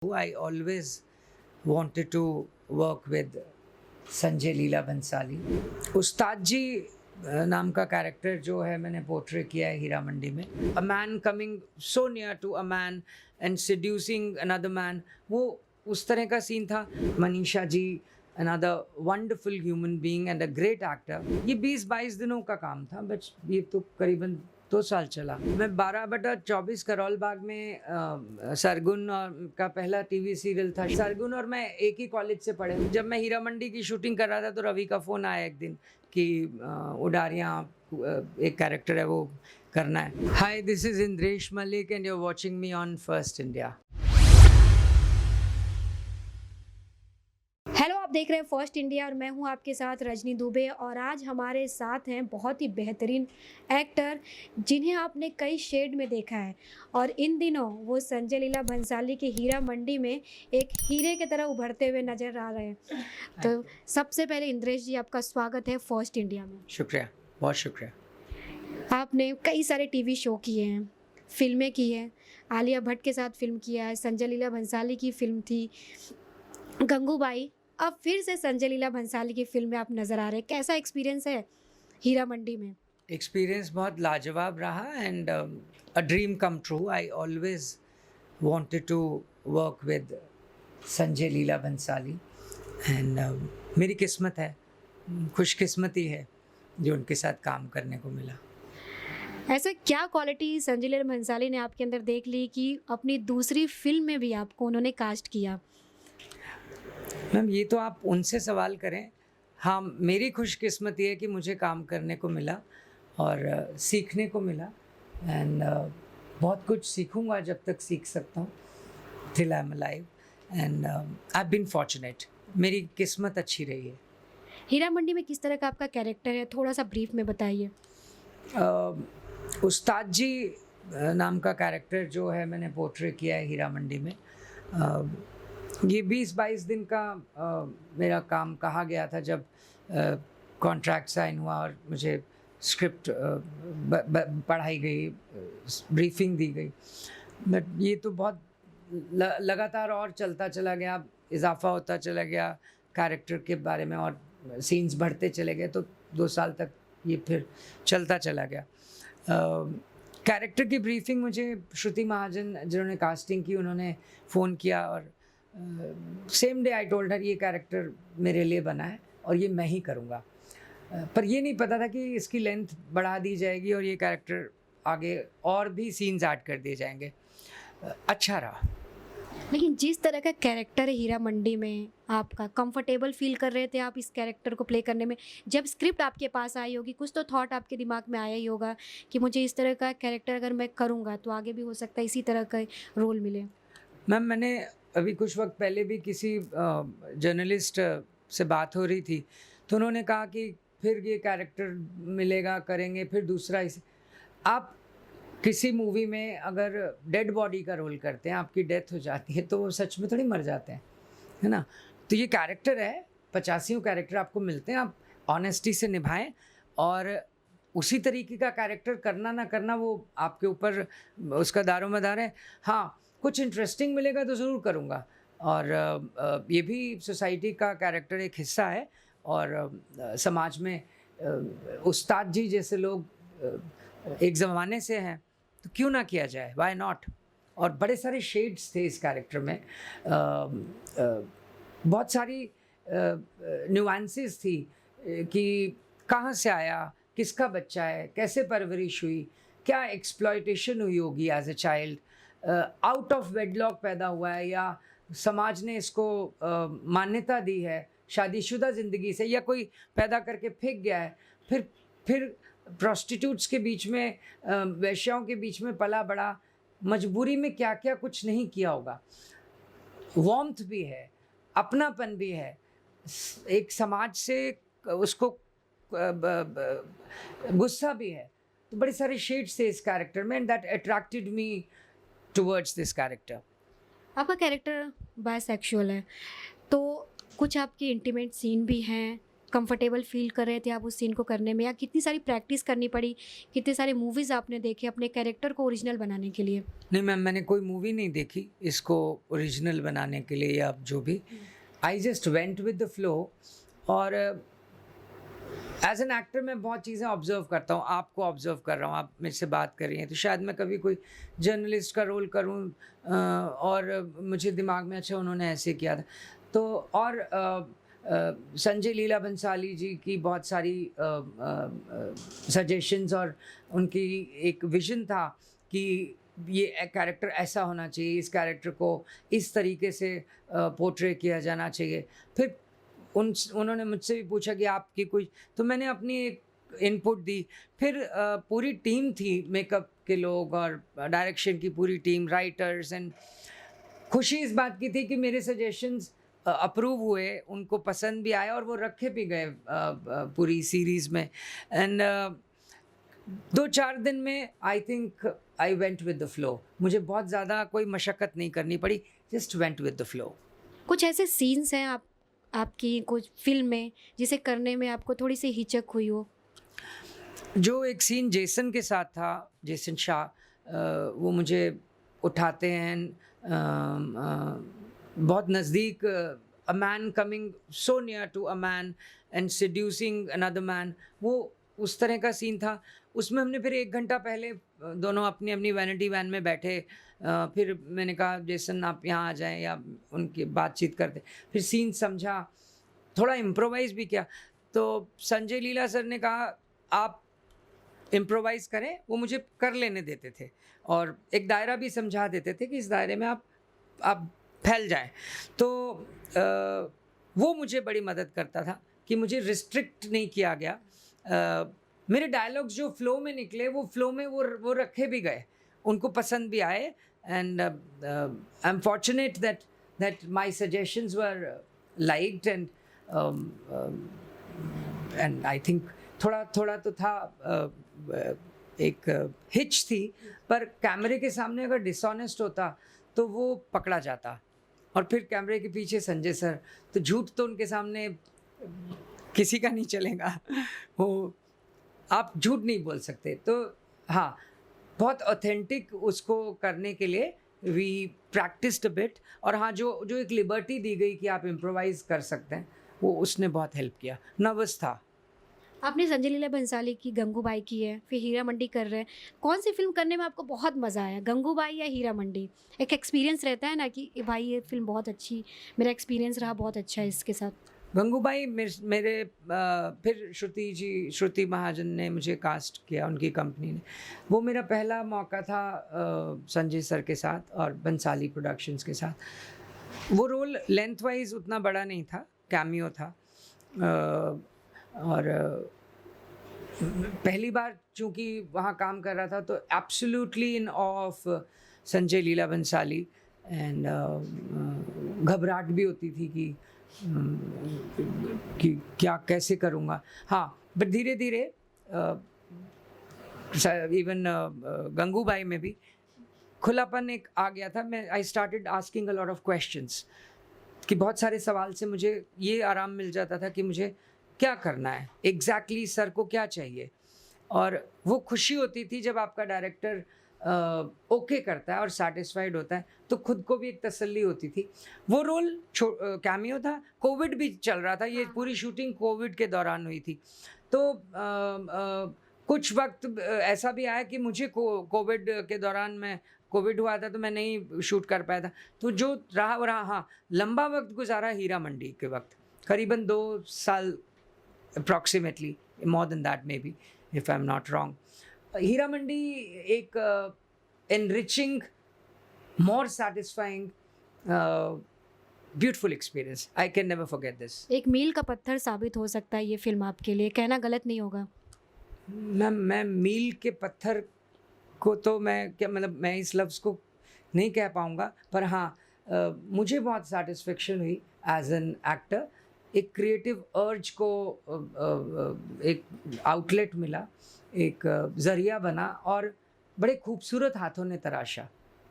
I always wanted to work with Sanjay Leela Bhansali. उस्ताद जी नाम का character जो है मैंने पोर्ट्रे किया है हीरा मंडी में। A man coming so near to a man and seducing another man, वो उस तरह का सीन था। Manisha ji another wonderful human being and a great actor. ये 20-22 दिनों का काम था, बट ये तो करीबन 2 साल चला। मैं 12/24 करोल बाग में सरगुन का पहला टीवी सीरियल था। सरगुन और मैं एक ही कॉलेज से पढ़े। जब मैं हीरा मंडी की शूटिंग कर रहा था तो रवि का फ़ोन आया एक दिन कि उडारियाँ एक कैरेक्टर है वो करना है। Hi, this is Indresh Malik and you are watching me on First India. Hello, आप देख रहे हैं फर्स्ट इंडिया और मैं हूं आपके साथ रजनी दुबे। और आज हमारे साथ हैं बहुत ही बेहतरीन एक्टर जिन्हें आपने कई शेड में देखा है और इन दिनों वो संजय लीला भंसाली की हीरा मंडी में एक हीरे की तरह उभरते हुए नजर आ रहे हैं। तो सबसे पहले इंद्रेश जी, आपका स्वागत है फर्स्ट इंडिया में। शुक्रिया, बहुत शुक्रिया। आपने कई सारे टीवी शो किए हैं, फिल्में की हैं, आलिया भट्ट के साथ फिल्म किया है, संजय लीला भंसाली की फिल्म थी गंगूबाई। अब फिर से संजय लीला भंसाली की फिल्म में आप नज़र आ रहे हैं। कैसा एक्सपीरियंस है हीरा मंडी में? एक्सपीरियंस बहुत लाजवाब रहा and a dream come true. I always wanted to work with Sanjay Leela Bhansali and मेरी किस्मत है, खुशकिस्मती है जो उनके साथ काम करने को मिला। ऐसा क्या क्वालिटी संजय लीला भंसाली ने आपके अंदर देख ली कि अपनी दूसरी फिल्म में भी आपको उन्होंने कास्ट किया? मैम, ये तो आप उनसे सवाल करें। हाँ, मेरी खुशकिस्मती है कि मुझे काम करने को मिला और सीखने को मिला एंड बहुत कुछ सीखूंगा जब तक सीख सकता हूँ, till I am alive and I have been fortunate. मेरी किस्मत अच्छी रही है। हीरा मंडी में किस तरह का आपका कैरेक्टर है, थोड़ा सा ब्रीफ में बताइए। उस्ताद जी नाम का कैरेक्टर जो है मैंने पोर्ट्रे किया है हीरा मंडी में। ये 20-22 दिन का मेरा काम कहा गया था जब कॉन्ट्रैक्ट साइन हुआ और मुझे स्क्रिप्ट पढ़ाई गई, ब्रीफिंग दी गई। बट ये तो बहुत लगातार और चलता चला गया, इजाफा होता चला गया कैरेक्टर के बारे में और सीन्स बढ़ते चले गए, तो 2 साल तक ये फिर चलता चला गया। कैरेक्टर की ब्रीफिंग मुझे श्रुति महाजन जिन्होंने कास्टिंग की, उन्होंने फ़ोन किया और same day I told her ये कैरेक्टर मेरे लिए बना है और ये मैं ही करूँगा। पर ये नहीं पता था कि इसकी लेंथ बढ़ा दी जाएगी और ये कैरेक्टर आगे और भी सीन्स ऐड कर दिए जाएंगे। अच्छा रहा। लेकिन जिस तरह का कैरेक्टर है हीरा मंडी में, आपका कंफर्टेबल फील कर रहे थे आप इस कैरेक्टर को प्ले करने में? जब स्क्रिप्ट आपके पास आई होगी कुछ तो थॉट आपके दिमाग में आया ही होगा कि मुझे इस तरह का कैरेक्टर अगर मैं करूँगा तो आगे भी हो सकता है इसी तरह का रोल मिले। मैम, मैंने अभी कुछ वक्त पहले भी किसी जर्नलिस्ट से बात हो रही थी, तो उन्होंने कहा कि फिर ये कैरेक्टर मिलेगा, करेंगे, फिर दूसरा इस। आप किसी मूवी में अगर डेड बॉडी का रोल करते हैं, आपकी डेथ हो जाती है, तो वो सच में थोड़ी मर जाते हैं, है ना? तो ये कैरेक्टर है, 85 कैरेक्टर आपको मिलते हैं, आप ऑनेस्टी से निभाएं और उसी तरीके का कैरेक्टर करना ना करना वो आपके ऊपर, उसका दारोमदार है। हाँ, कुछ इंटरेस्टिंग मिलेगा तो ज़रूर करूँगा और ये भी सोसाइटी का कैरेक्टर एक हिस्सा है और समाज में उस्ताद जी जैसे लोग एक ज़माने से हैं, तो क्यों ना किया जाए, व्हाई नॉट। और बड़े सारे शेड्स थे इस कैरेक्टर में, बहुत सारी न्यूएंसेस थी कि कहाँ से आया, किसका बच्चा है, कैसे परवरिश हुई, क्या एक्सप्लॉयटेशन हुई होगी as a child, out of wedlock पैदा हुआ है या समाज ने इसको मान्यता दी है शादीशुदा ज़िंदगी से, या कोई पैदा करके फेंक गया है, फिर प्रोस्टिट्यूट्स के बीच में, वेश्याओं के बीच में पला बड़ा, मजबूरी में क्या क्या कुछ नहीं किया होगा। वार्मथ भी है, अपनापन भी है, एक समाज से उसको गुस्सा भी है। तो बड़े सारे शेड्स थे इस कैरेक्टर में and that attracted me towards this character. आपका कैरेक्टर बायसेक्सुअल है तो कुछ आपके इंटीमेट सीन भी हैं कंफर्टेबल फ़ील कर रहे थे आप उस सीन को करने में, या कितनी सारी प्रैक्टिस करनी पड़ी, कितने सारे मूवीज़ आपने देखे अपने कैरेक्टर को ओरिजिनल बनाने के लिए? नहीं मैम, मैंने कोई मूवी नहीं देखी इसको ओरिजिनल बनाने के लिए या जो भी। I just went with the flow. और एज एन एक्टर मैं बहुत चीज़ें ऑब्जर्व करता हूँ, आपको ऑब्जर्व कर रहा हूँ, आप मेरे से बात कर रही हैं, तो शायद मैं कभी कोई जर्नलिस्ट का रोल करूँ और मुझे दिमाग में अच्छा उन्होंने ऐसे किया था। तो और संजय लीला बंसाली जी की बहुत सारी सजेशंस और उनकी एक विजन था कि ये कैरेक्टर ऐसा होना चाहिए, इस कैरेक्टर को इस तरीके से पोर्ट्रे किया जाना चाहिए। फिर उन्होंने मुझसे भी पूछा कि आपकी कोई, तो मैंने अपनी एक इनपुट दी। फिर पूरी टीम थी, मेकअप के लोग और डायरेक्शन की पूरी टीम, राइटर्स, एंड खुशी इस बात की थी कि मेरे सजेशंस अप्रूव हुए, उनको पसंद भी आए और वो रखे भी गए पूरी सीरीज़ में। एंड 2-4 दिन में आई think I went with the flow. मुझे बहुत ज़्यादा कोई मशक्क़त नहीं करनी पड़ी, just went with the flow. कुछ ऐसे सीन्स हैं आपकी कुछ फ़िल्म में जिसे करने में आपको थोड़ी-सी हिचक हुई हो? जो एक सीन जेसन के साथ था, जेसन शाह, वो मुझे उठाते हैं बहुत नज़दीक, a man coming so near to a man and seducing another man, वो उस तरह का सीन था। उसमें हमने फिर 1 घंटा पहले दोनों अपनी वैनिटी वैन में बैठे। फिर मैंने कहा जेसन आप यहाँ आ जाएँ, या उनकी बातचीत करते, फिर सीन समझा, थोड़ा इम्प्रोवाइज़ भी किया। तो संजय लीला सर ने कहा आप इम्प्रोवाइज़ करें, वो मुझे कर लेने देते थे और एक दायरा भी समझा देते थे कि इस दायरे में आप फैल जाएँ। तो वो मुझे बड़ी मदद करता था कि मुझे रिस्ट्रिक्ट नहीं किया गया। मेरे डायलॉग्स जो फ्लो में निकले, वो फ्लो में वो रखे भी गए, उनको पसंद भी आए। And I am fortunate that my suggestions were liked. And I think थोड़ा तो था, एक हिच थी, पर कैमरे के सामने अगर डिसऑनेस्ट होता तो वो पकड़ा जाता। और फिर कैमरे के पीछे संजय सर, तो झूठ तो उनके सामने किसी का नहीं चलेगा। वो आप झूठ नहीं बोल सकते। तो हाँ, बहुत ऑथेंटिक उसको करने के लिए वी प्रैक्टिस्ड अ बिट। और हाँ, जो एक लिबर्टी दी गई कि आप इम्प्रोवाइज़ कर सकते हैं, वो उसने बहुत हेल्प किया। नर्वस था। आपने संजय लीला भंसाली की गंगूबाई की है, फिर हीरा मंडी कर रहे हैं। कौन सी फ़िल्म करने में आपको बहुत मज़ा आया, गंगूबाई या हीरा मंडी? एक एक्सपीरियंस रहता है ना कि भाई ये फ़िल्म बहुत अच्छी, मेरा एक्सपीरियंस रहा बहुत अच्छा है इसके साथ। गंगूबाई मेरे फिर श्रुति महाजन ने मुझे कास्ट किया, उनकी कंपनी ने। वो मेरा पहला मौका था संजय सर के साथ और बंसाली प्रोडक्शंस के साथ। वो रोल लेंथ वाइज उतना बड़ा नहीं था, कैमियो था। और पहली बार चूँकि वहाँ काम कर रहा था, तो absolutely in awe of Sanjay Leela Bhansali. And घबराहट भी होती थी कि क्या कैसे करूँगा। हाँ, बट धीरे-धीरे इवन गंगूबाई में भी खुलापन एक आ गया था। I started asking a lot of questions, कि बहुत सारे सवाल से मुझे ये आराम मिल जाता था कि मुझे क्या करना है, एग्जैक्टली सर को क्या चाहिए। और वो खुशी होती थी जब आपका डायरेक्टर ओके करता है और सैटिस्फाइड होता है, तो खुद को भी एक तसल्ली होती थी। वो रोल कैमियो था, कोविड भी चल रहा था, ये पूरी शूटिंग कोविड के दौरान हुई थी। तो कुछ वक्त ऐसा भी आया कि मुझे कोविड के दौरान कोविड हुआ था, तो मैं नहीं शूट कर पाया था। तो जो रहा वो रहा। हाँ, लंबा वक्त गुजारा हीरा मंडी के वक्त, करीबन 2 साल approximately, more than that maybe, if I am not wrong. Heera Mandi एक enriching, more satisfying, beautiful experience. I can never forget this. एक मील का पत्थर साबित हो सकता है ये फ़िल्म आपके लिए, कहना गलत नहीं होगा। मैं मील के पत्थर को तो मैं क्या, मतलब मैं इस लफ्ज़ को नहीं कह पाऊँगा, पर हाँ, मुझे बहुत सैटिस्फैक्शन हुई एज एन एक्टर। एक क्रिएटिव अर्ज को एक आउटलेट मिला, एक ज़रिया बना, और बड़े खूबसूरत हाथों ने तराशा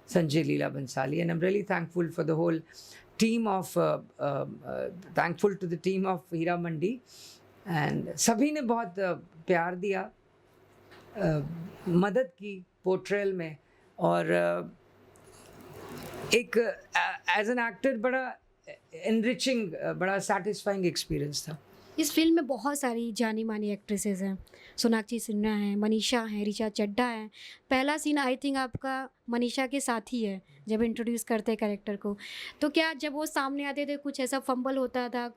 Sanjay Leela Bhansali. And I am really thankful for the whole team of thankful to the team of Hira Mandi and सभी ने बहुत प्यार दिया, मदद की पोर्ट्रेयल में, और एक एज एन एक्टर बड़ा एनरिचिंग, बड़ा सेटिस्फाइंग एक्सपीरियंस था। इस फिल्म में बहुत सारी जानी मानी एक्ट्रेसेस हैं, सोनाक्षी सिन्हा हैं, मनीषा हैं, ऋचा चड्ढा हैं। पहला सीन आई थिंक आपका मनीषा के साथ ही है जब इंट्रोड्यूस करते हैं कैरेक्टर को। तो क्या जब वो सामने आते थे कुछ ऐसा फंबल होता था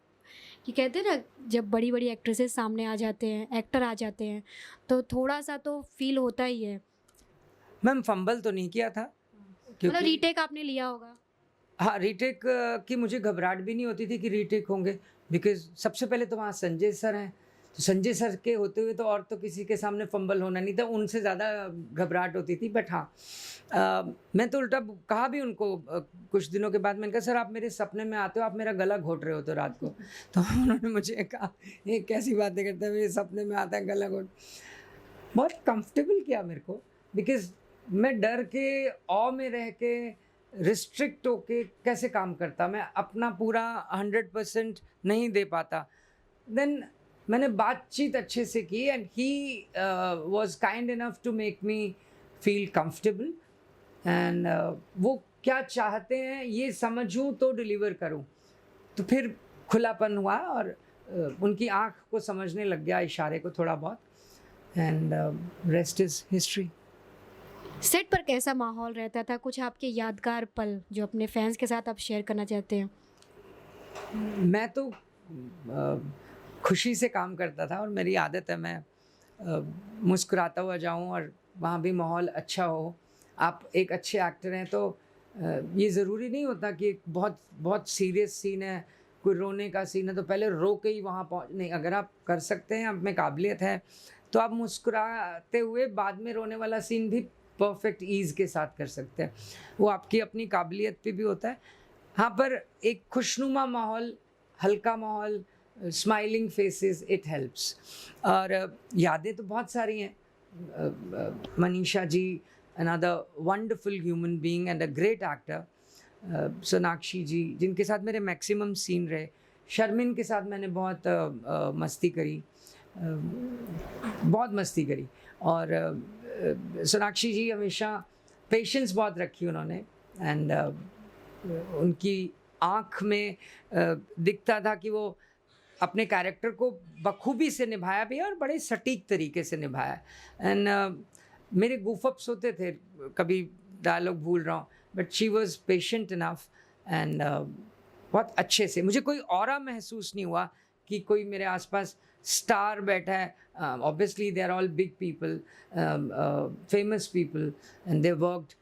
कि कहते हैं ना, जब बड़ी बड़ी एक्ट्रेसेस सामने आ जाते हैं, एक्टर आ जाते हैं, तो थोड़ा सा तो फील होता ही है। मैम फंबल तो नहीं किया था, मतलब क्योंकि रीटेक आपने लिया होगा। हाँ, रीटेक की मुझे घबराहट भी नहीं होती थी कि रीटेक होंगे, बिकॉज़ सबसे पहले तो वहाँ संजय सर हैं, तो संजय सर के होते हुए तो और तो किसी के सामने फंबल होना नहीं था, उनसे ज़्यादा घबराहट होती थी। बट हाँ, मैं तो उल्टा कहा भी उनको कुछ दिनों के बाद, मैंने कहा सर आप मेरे सपने में आते हो, आप मेरा गला घोट रहे हो तो रात को। तो उन्होंने मुझे कहा ये कैसी बातें करता है, मेरे सपने में आता है गला घोट। बहुत कंफर्टेबल किया मेरे को, बिकॉज़ मैं डर के, औ में रह के, रिस्ट्रिक्ट होके कैसे काम करता, मैं अपना पूरा 100% नहीं दे पाता। देन मैंने बातचीत अच्छे से की, and he was kind enough to make me feel comfortable, and वो क्या चाहते हैं ये समझूं तो डिलीवर करूं। तो फिर खुलापन हुआ, और उनकी आंख को समझने लग गया, इशारे को थोड़ा बहुत, and rest is history. Set पर कैसा माहौल रहता था? कुछ आपके यादगार पल जो अपने फैंस के साथ आप शेयर करना चाहते हैं? मैं तो खुशी से काम करता था, और मेरी आदत है मैं मुस्कुराता हुआ जाऊं और वहाँ भी माहौल अच्छा हो। आप एक अच्छे एक्टर हैं तो ये ज़रूरी नहीं होता कि एक बहुत बहुत सीरियस सीन है, कोई रोने का सीन है तो पहले रो के ही वहाँ पहुँच, नहीं, अगर आप कर सकते हैं, आप में काबिलियत है, तो आप मुस्कुराते हुए बाद में रोने वाला सीन भी परफेक्ट ईज़ के साथ कर सकते हैं। वो आपकी अपनी काबिलियत पे भी होता है। हाँ, पर एक खुशनुमा माहौल, हल्का माहौल, स्माइलिंग फेसेस, इट हेल्प्स। और यादें तो बहुत सारी हैं। Manisha ji, another wonderful human being and a great actor. Sonakshi ji, जिनके साथ मेरे मैक्सिमम सीन रहे। शर्मिन के साथ मैंने बहुत मस्ती करी, बहुत मस्ती करी। और सोनाक्षी जी हमेशा पेशेंस बहुत रखी उन्होंने, एंड उनकी आँख में दिखता था कि वो अपने कैरेक्टर को बखूबी से निभाया भी है और बड़े सटीक तरीके से निभाया। एंड मेरे गूफअप्स होते थे, कभी डायलॉग भूल रहा हूँ, but she was patient enough, and बहुत अच्छे से, मुझे कोई ऑरा महसूस नहीं हुआ कि कोई मेरे आसपास स्टार बैठा है। Obviously they are all big people, famous people, and they worked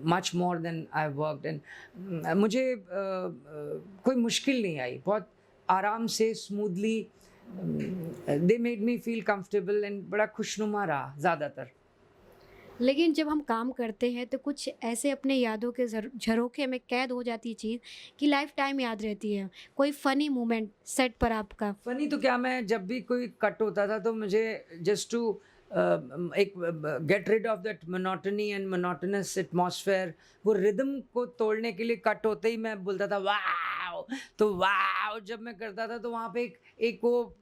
much more than I've worked, and मुझे कोई मुश्किल नहीं आई, बहुत आराम से smoothly they made me feel comfortable, and बड़ा खुशनुमा रहा ज़्यादातर। लेकिन जब हम काम करते हैं तो कुछ ऐसे अपने यादों के झरोखे में कैद हो जाती है चीज़ कि लाइफ टाइम याद रहती है। कोई फ़नी मोमेंट सेट पर आपका? फनी तो क्या, मैं जब भी कोई कट होता था तो मुझे जस्ट टू एक get rid of that monotony and monotonous atmosphere, वो रिदम को तोड़ने के लिए कट होते ही मैं बोलता था वाओ। तो वाओ जब मैं करता था तो वहाँ पे एक वो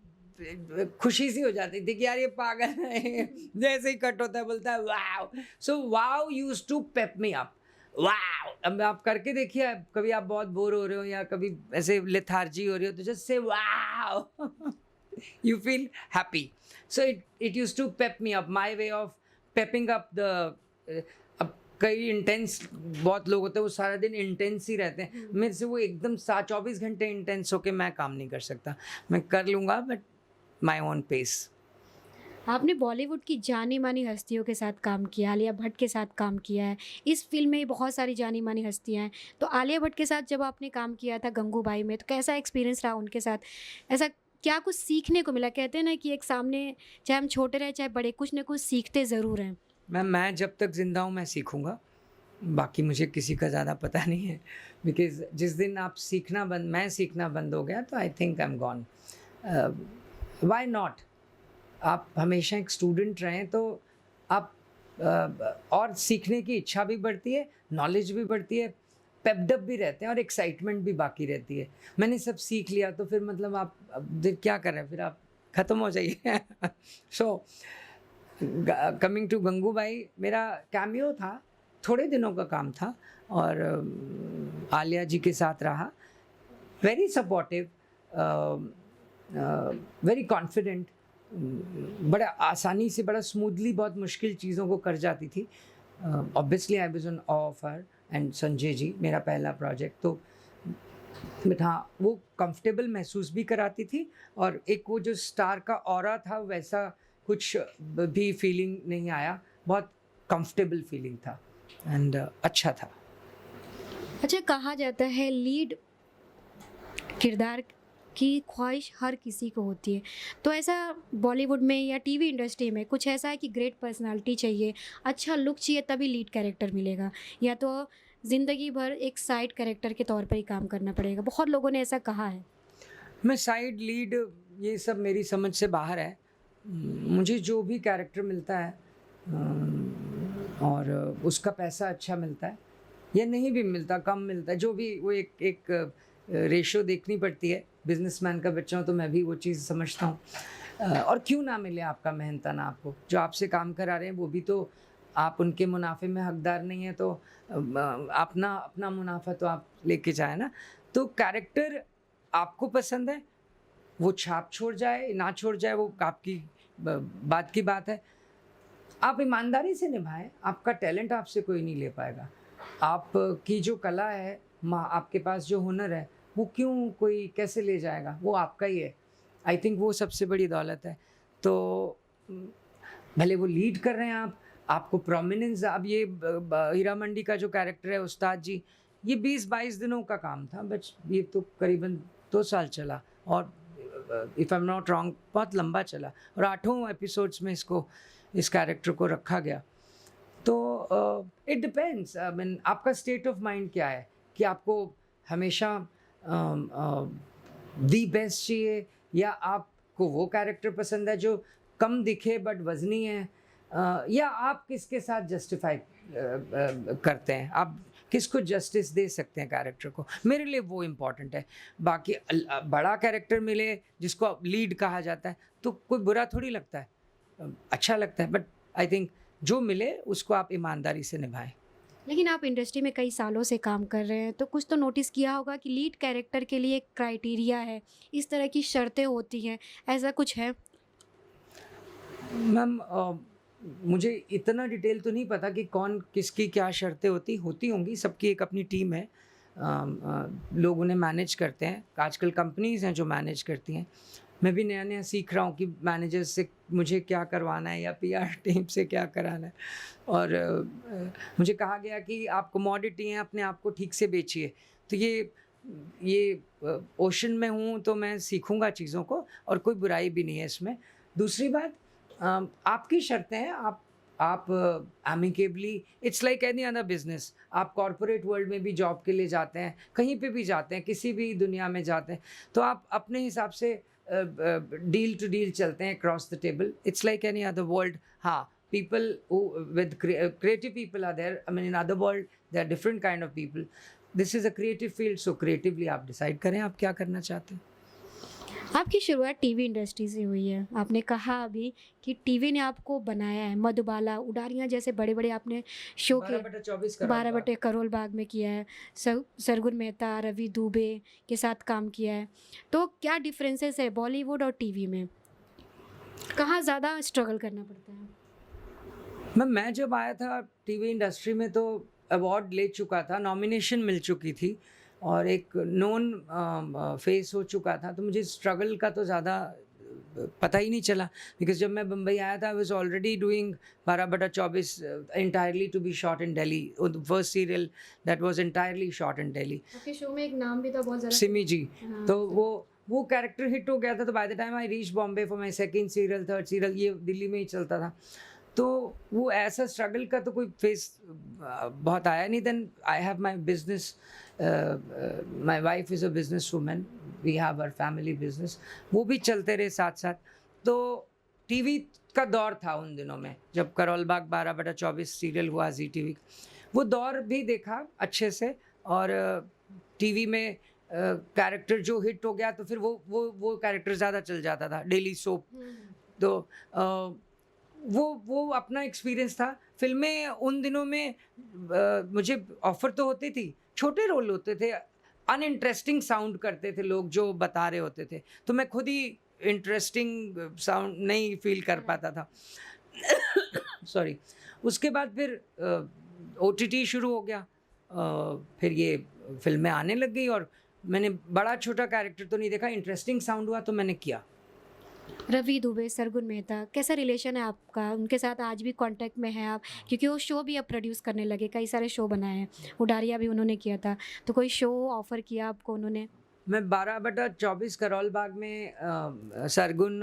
खुशी सी हो जाती थी कि यार ये पागल है, जैसे ही कट होता है बोलता है wow. So wow used to pep me up. Wow, अब आप करके देखिए, कभी आप बहुत बोर हो रहे हो या कभी ऐसे लेथार्जी हो रही हो तो just say wow, you feel happy. So it used to pep me up, my way of pepping up the अब कई इंटेंस बहुत लोग होते हैं, वो सारा दिन इंटेंस ही रहते हैं, मेरे से वो एकदम 24 घंटे इंटेंस होके मैं काम नहीं कर सकता। मैं कर लूँगा बट माई ओन पेस। आपने बॉलीवुड की जानी मानी हस्तियों के साथ काम किया, आलिया भट्ट के साथ काम किया है। इस फिल्म में बहुत सारी जानी मानी हस्तियां हैं, तो आलिया भट्ट के साथ जब आपने काम किया था गंगूबाई में, तो कैसा एक्सपीरियंस रहा उनके साथ? ऐसा क्या कुछ सीखने को मिला? कहते हैं ना कि एक सामने, चाहे हम छोटे रहे चाहे बड़े, कुछ ना कुछ सीखते ज़रूर हैं। मैं जब तक ज़िंदा हूँ मैं सीखूँगा, बाकी मुझे किसी का ज़्यादा पता नहीं है, बिकॉज जिस दिन आप मैं सीखना बंद हो गया तो I think I am gone. Why not, आप हमेशा एक स्टूडेंट रहें तो आप और सीखने की इच्छा भी बढ़ती है, नॉलेज भी बढ़ती है, पेपडअप भी रहते हैं और एक्साइटमेंट भी बाकी रहती है। मैंने सब सीख लिया तो फिर मतलब आप अब क्या कर रहे हैं, फिर आप ख़त्म हो जाइए। सो कमिंग टू गंगूबाई, मेरा कैमियो था, थोड़े दिनों का काम था और आलिया जी के साथ रहा। वेरी सपोर्टिव, वेरी कॉन्फिडेंट, बड़ा आसानी से, बड़ा स्मूथली बहुत मुश्किल चीज़ों को कर जाती थी। Obviously I was on of her and Sanjay ji, मेरा पहला प्रोजेक्ट, तो बट हाँ, वो कंफर्टेबल महसूस भी कराती थी और एक वो जो स्टार का ऑरा था वैसा कुछ भी फीलिंग नहीं आया, बहुत कंफर्टेबल फीलिंग था एंड अच्छा था। अच्छा, कहा जाता है लीड किरदार की ख्वाहिश हर किसी को होती है, तो ऐसा बॉलीवुड में या टीवी इंडस्ट्री में कुछ ऐसा है कि ग्रेट पर्सनालिटी चाहिए, अच्छा लुक चाहिए तभी लीड कैरेक्टर मिलेगा, या तो ज़िंदगी भर एक साइड कैरेक्टर के तौर पर ही काम करना पड़ेगा? बहुत लोगों ने ऐसा कहा है। मैं साइड लीड, ये सब मेरी समझ से बाहर है। मुझे जो भी कैरेक्टर मिलता है और उसका पैसा अच्छा मिलता है या नहीं भी मिलता, कम मिलता है, जो भी, वो एक रेशो देखनी पड़ती है। बिजनेसमैन का बच्चा हूँ तो मैं भी वो चीज़ समझता हूँ। और क्यों ना मिले आपका मेहनताना, आपको जो आपसे काम करा रहे हैं वो भी तो आप उनके मुनाफे में हकदार नहीं है, तो अपना अपना मुनाफा तो आप लेके जाए ना। तो कैरेक्टर आपको पसंद है, वो छाप छोड़ जाए ना छोड़ जाए वो आपकी बात की बात है। आप ईमानदारी से निभाएं, आपका टैलेंट आपसे कोई नहीं ले पाएगा। आपकी जो कला है, आपके पास जो हुनर है, वो क्यों कोई कैसे ले जाएगा, वो आपका ही है। आई थिंक वो सबसे बड़ी दौलत है। तो भले वो लीड कर रहे हैं आपको प्रोमिनेंस, अब ये हीरा मंडी का जो कैरेक्टर है उस्ताद जी, ये 20-22 दिनों का काम था, बट ये तो करीबन 2 साल चला और if I am not wrong बहुत लंबा चला और 8 एपिसोड्स में इस कैरेक्टर को रखा गया। तो इट डिपेंड्स, आई मीन आपका स्टेट ऑफ माइंड क्या है कि आपको हमेशा दी बेस्ट चाहिए, या आपको वो कैरेक्टर पसंद है जो कम दिखे बट वजनी है, या आप किसके साथ जस्टिफाई करते हैं, आप किसको जस्टिस दे सकते हैं कैरेक्टर को। मेरे लिए वो इम्पॉर्टेंट है। बाकी बड़ा कैरेक्टर मिले जिसको लीड कहा जाता है तो कोई बुरा थोड़ी लगता है, अच्छा लगता है, बट आई थिंक जो मिले उसको आप ईमानदारी से निभाएं। लेकिन आप इंडस्ट्री में कई सालों से काम कर रहे हैं, तो कुछ तो नोटिस किया होगा कि लीड कैरेक्टर के लिए एक क्राइटेरिया है, इस तरह की शर्तें होती हैं, ऐसा कुछ है? मैम मुझे इतना डिटेल तो नहीं पता कि कौन किसकी क्या शर्तें होती होंगी, सबकी एक अपनी टीम है। लोग उन्हें मैनेज करते हैं, आजकल कंपनीज़ हैं जो मैनेज करती हैं। मैं भी नया-नया सीख रहा हूँ कि मैनेजर से मुझे क्या करवाना है या पीआर टीम से क्या कराना है। और मुझे कहा गया कि आप कमोडिटी हैं, अपने आप को ठीक से बेचिए। तो ये ओशन में हूँ तो मैं सीखूँगा चीज़ों को और कोई बुराई भी नहीं है इसमें। दूसरी बात, आपकी शर्तें हैं, आप amicably, it's like any other business. आप कॉरपोरेट वर्ल्ड में भी जॉब के लिए जाते हैं, कहीं पे भी जाते हैं, किसी भी दुनिया में जाते हैं, तो आप अपने हिसाब से डील टू डील चलते हैं across the table. It's like any other world. हाँ, people who with creative people are there. I mean, in other world there are different kind of people. This is a creative field, so creatively आप decide करें आप क्या करना चाहते हैं। आपकी शुरुआत टीवी इंडस्ट्री से हुई है। आपने कहा अभी कि टीवी ने आपको बनाया है, मधुबाला, उडारियाँ जैसे बड़े-बड़े आपने शो किए, 12/24 12 बटे करोल बाग में किया है, सरगुन मेहता, रवि दुबे के साथ काम किया है। तो क्या डिफरेंसेस है बॉलीवुड और टीवी में? कहाँ ज़्यादा स्ट्रगल करना पड़ता है? मैं जब आया था टीवी इंडस्ट्री में तो अवार्ड ले चुका था, नॉमिनेशन मिल चुकी थी और एक नोन फेस हो चुका था, तो मुझे स्ट्रगल का तो ज़्यादा पता ही नहीं चला। बिकॉज जब मैं बम्बई आया था I was already doing 12/24 entirely to be shot in Delhi. The first serial that was entirely shot in Delhi. आपके शो में एक नाम भी था बहुत ज़्यादा, सिमी जी। हाँ। तो वो कैरेक्टर हिट हो गया था, तो by the time I reach Bombay for my second serial, third serial, ये दिल्ली में ही चलता था। तो वो ऐसा स्ट्रगल का तो कोई फेस बहुत आया नहीं। Then I have my business, my wife is a business women, we have our family business, वो भी चलते रहे साथ साथ। तो टीवी का दौर था उन दिनों में जब करोल बाग 12/24 सीरियल हुआ जी टीवी, वो दौर भी देखा अच्छे से। और टीवी में कैरेक्टर जो हिट हो गया तो फिर वो कैरेक्टर ज़्यादा चल जाता था, डेली सोप। तो वो अपना एक्सपीरियंस था। फ़िल्में उन दिनों में मुझे ऑफ़र तो होती थी, छोटे रोल होते थे, अनइंटरेस्टिंग साउंड करते थे लोग जो बता रहे होते थे, तो मैं खुद ही इंटरेस्टिंग साउंड नहीं फ़ील कर पाता था। सॉरी। उसके बाद फिर ओटीटी शुरू हो गया। फिर ये फ़िल्में आने लग गई और मैंने बड़ा-छोटा कैरेक्टर तो नहीं देखा, इंटरेस्टिंग साउंड हुआ तो मैंने किया। रवि दुबे, सरगुन मेहता, कैसा रिलेशन है आपका? उनके साथ आज भी कांटेक्ट में हैं आप? क्योंकि वो शो भी अब प्रोड्यूस करने लगे, कई सारे शो बनाए हैं। उडारिया भी उन्होंने किया था, तो कोई शो ऑफ़र किया आपको उन्होंने? मैं 12/24 करोल बाग में सरगुन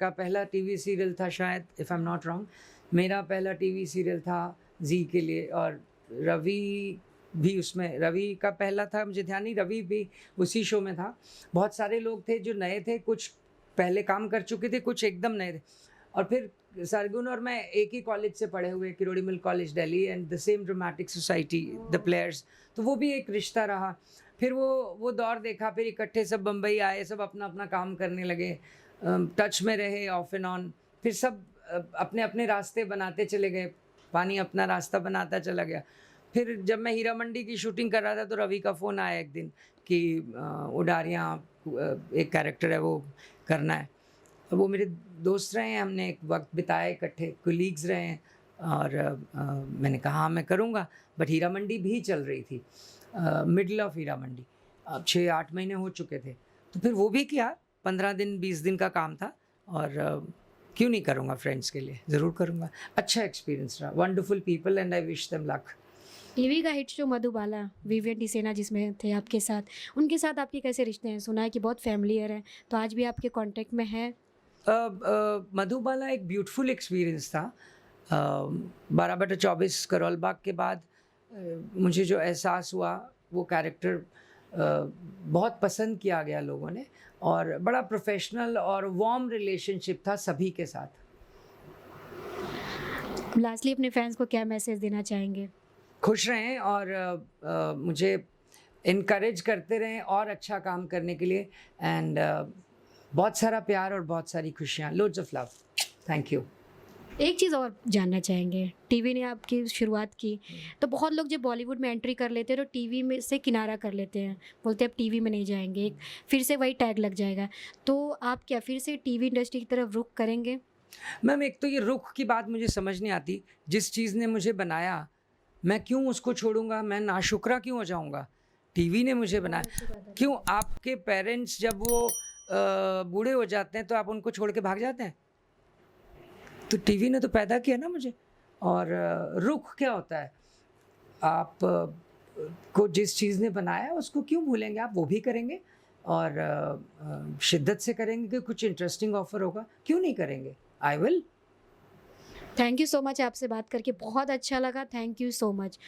का पहला टीवी सीरियल था शायद, if I am not wrong. मेरा पहला टीवी सीरियल था ज़ी के लिए और रवि भी उसमें, रवि का पहला था मुझे ध्यान नहीं, रवि भी उसी शो में था। बहुत सारे लोग थे जो नए थे, कुछ पहले काम कर चुके थे, कुछ एकदम नए थे। और फिर सरगुन और मैं एक ही कॉलेज से पढ़े हुए, Kirori Mal college Delhi and the same dramatic society, the players, तो वो भी एक रिश्ता रहा। फिर वो दौर देखा, फिर इकट्ठे सब बम्बई आए, सब अपना-अपना काम करने लगे, टच में रहे ऑफ एंड ऑन। फिर सब अपने-अपने रास्ते बनाते चले गए, पानी अपना रास्ता बनाता चला गया। फिर जब मैं हीरा मंडी की शूटिंग कर रहा था तो रवि का फ़ोन आया एक दिन कि उडारियाँ एक कैरेक्टर है वो करना है। वो मेरे दोस्त रहे हैं, हमने एक वक़्त बिताया इकट्ठे, कोलीग्स रहे हैं और मैंने कहा हाँ, मैं करूँगा। बट हीरा मंडी भी चल रही थी, मिडल ऑफ हीरा मंडी। अब 6-8 महीने हो चुके थे, तो फिर वो भी किया, 15 दिन 20 दिन का काम था और क्यों नहीं करूँगा फ्रेंड्स के लिए, ज़रूर करूँगा। अच्छा एक्सपीरियंस रहा, wonderful people and I wish them luck. TV का हिट शो मधुबाला, विवियन टिसेना जिसमें थे आपके साथ, उनके साथ आपके कैसे रिश्ते हैं? सुना है कि बहुत फ़ैमिलियर हैं, तो आज भी आपके कॉन्टैक्ट में हैं? मधुबाला एक ब्यूटीफुल एक्सपीरियंस था। 12/24 करोल बाग के बाद मुझे जो एहसास हुआ, वो कैरेक्टर बहुत पसंद किया गया लोगों ने और बड़ा प्रोफेशनल और वार्म रिलेशनशिप था सभी के साथ। लास्टली अपने फैन्स को क्या मैसेज देना चाहेंगे? खुश रहें और मुझे इनकरेज करते रहें और अच्छा काम करने के लिए एंड बहुत सारा प्यार और बहुत सारी खुशियाँ, loads of love. Thank you. एक चीज़ और जानना चाहेंगे, टीवी ने आपकी शुरुआत की, तो बहुत लोग जब बॉलीवुड में एंट्री कर लेते हैं तो टीवी में से किनारा कर लेते हैं, बोलते हैं अब टीवी में नहीं जाएँगे, एक फिर से वही टैग लग जाएगा। तो आप क्या फिर से टीवी इंडस्ट्री की तरफ रुख करेंगे? मैम एक तो ये रुख की बात मुझे समझ नहीं आती, जिस चीज़ ने मुझे बनाया, मैं क्यों उसको छोड़ूँगा, मैं नाशुक्रा क्यों हो जाऊँगा? टीवी ने मुझे बनाया, क्यों आपके पेरेंट्स जब वो बूढ़े हो जाते हैं तो आप उनको छोड़ के भाग जाते हैं? तो टीवी ने तो पैदा किया ना मुझे। और रुख क्या होता है? आप को जिस चीज़ ने बनाया उसको क्यों भूलेंगे आप? वो भी करेंगे और शिद्दत से करेंगे कि कुछ इंटरेस्टिंग ऑफ़र होगा, क्यों नहीं करेंगे? I will. Thank you so much, आपसे बात करके बहुत अच्छा लगा। Thank you so much.